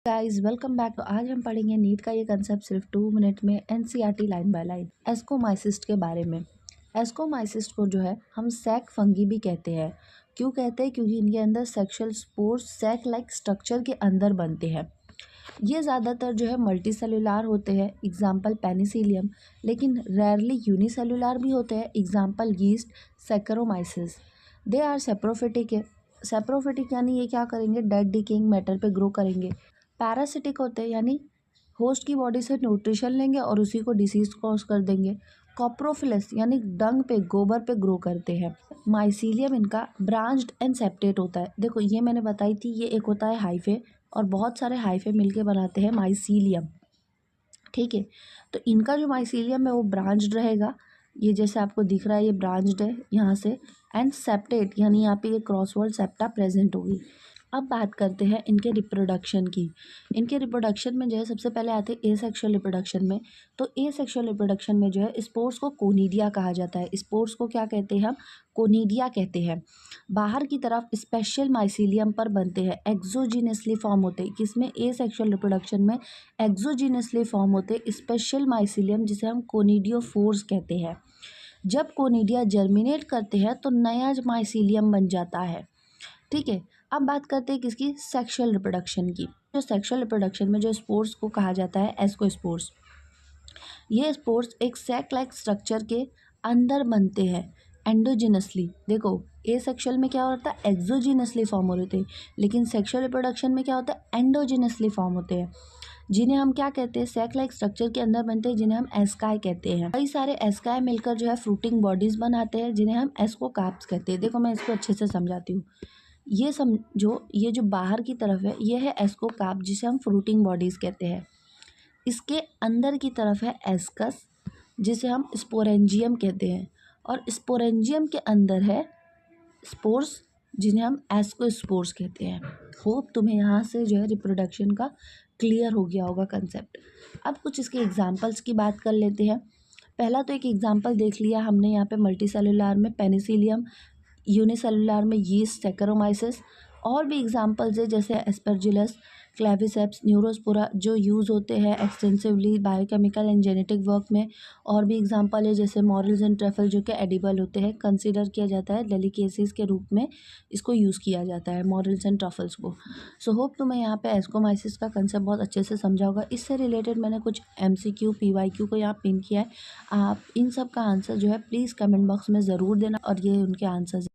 Guys welcome back. तो आज हम पढ़ेंगे नीट का ये कंसेप्ट सिर्फ 2 मिनट में एनसीईआरटी लाइन बाय लाइन एस्कोमाइसिस्ट के बारे में। एस्कोमाइसिस्ट को जो है हम सैक फंगी भी कहते हैं। क्यों कहते हैं? क्योंकि इनके अंदर sexual spores sac like structure के अंदर बनते हैं। ये ज़्यादातर जो है मल्टीसेलुलर होते हैं, एग्जाम्पल पेनिसिलियम, लेकिन रेयरली यूनिसेलुलर भी होते हैं, example yeast, saccharomyces. They are saprophytic है। सेप्रोफिटिक यानी ये क्या करेंगे? डेड डिकेइंग मैटर पे ग्रो करेंगे। पैरासिटिक होते हैं यानी होस्ट की बॉडी से न्यूट्रिशन लेंगे और उसी को डिसीज कॉज कर देंगे। कॉप्रोफिलस यानी डंग पे, गोबर पे ग्रो करते हैं। माइसीलियम इनका ब्रांच्ड एंड सेप्टेट होता है। देखो ये मैंने बताई थी, ये एक होता है हाइफे और बहुत सारे हाइफे मिलके बनाते हैं माइसीलियम। ठीक है, तो इनका जो माइसीलियम है वो ब्रांच्ड रहेगा। ये जैसे आपको दिख रहा है, ये ब्रांच्ड है यहाँ से। एंड सेप्टेट यानी यहाँ पे ये क्रॉसवर्ड सेप्टा प्रेजेंट होगी। अब बात करते हैं इनके रिप्रोडक्शन की। इनके रिप्रोडक्शन में जो है सबसे पहले आते हैं ए सेक्शुअल रिप्रोडक्शन में। तो ए सेक्शुअल रिप्रोडक्शन में जो है स्पोर्स को कोनिडिया कहा जाता है। स्पोर्स को क्या कहते हैं? हम कोनिडिया कहते हैं। बाहर की तरफ स्पेशल माइसीलियम पर बनते हैं, एक्सोजीनियसली फॉर्म होते हैं। किसमें? ए सेक्शुअल रिप्रोडक्शन में एक्सोजीनियसली फॉर्म होते स्पेशल माइसीलियम, जिसे हम कोनिडियोफोर्स कहते हैं। जब कोनिडिया जर्मिनेट करते हैं तो नया माइसीलियम बन जाता है। ठीक है, अब बात करते हैं किसकी? सेक्सुअल रिप्रोडक्शन की। जो सेक्सुअल रिप्रोडक्शन में जो स्पोर्स को कहा जाता है एस्कोस्पोर्स। ये स्पोर्स एक सैक लाइक स्ट्रक्चर के अंदर बनते हैं एंडोजिनसली। देखो ए सेक्सुअल में क्या होता है? एक्सोजिनसली फॉर्म हो रहे थे, लेकिन सेक्सुअल रिप्रोडक्शन में क्या होता है? एंडोजिनसली फॉर्म होते हैं, जिन्हें हम क्या कहते हैं? सैक लाइक स्ट्रक्चर के अंदर बनते हैं, जिन्हें हम एस्काई कहते हैं। कई सारे एस्काई मिलकर जो है फ्रूटिंग बॉडीज बनाते हैं, जिन्हें हम एस्कोकार्प्स कहते हैं। देखो मैं इसको अच्छे से समझाती हूँ। ये समझो, ये जो बाहर की तरफ है ये है एस्कोकार्प, जिसे हम फ्रूटिंग बॉडीज कहते हैं। इसके अंदर की तरफ है एस्कस, जिसे हम स्पोरेंजियम कहते हैं। और स्पोरेंजियम के अंदर है स्पोर्स, जिन्हें हम एस्कोस्पोर्स कहते हैं। होप तुम्हें यहाँ से जो है रिप्रोडक्शन का क्लियर हो गया होगा कंसेप्ट। अब कुछ इसके एग्जांपल्स की बात कर लेते हैं। पहला तो एक एग्जांपल देख लिया हमने यहाँ पे मल्टीसेलुलर में पेनिसिलियम, यूनिसेलुलर में यीस्ट, सैकरोमाइसिस। और भी एग्जांपल्स है जैसे एस्परजिलस, क्लेविसेप्स, न्यूरोस्पोरा, जो यूज़ होते हैं extensively biochemical and genetic work में। और भी एग्जांपल है जैसे मॉरल्स एंड ट्रफल, जो कि एडिबल होते हैं, कंसीडर किया जाता है डेलिकेसीज के रूप में, इसको यूज़ किया जाता है मॉरल्स एंड ट्रफल्स को। सो होप तुम्हें यहाँ पे एस्कोमाइसिस का कंसेप्ट बहुत अच्छे से समझा होगा। इससे रिलेटेड मैंने कुछ MCQ PYQ को यहाँ पिन किया है। आप इन सब का आंसर जो है प्लीज़ कमेंट बॉक्स में ज़रूर देना और ये उनके आंसर्स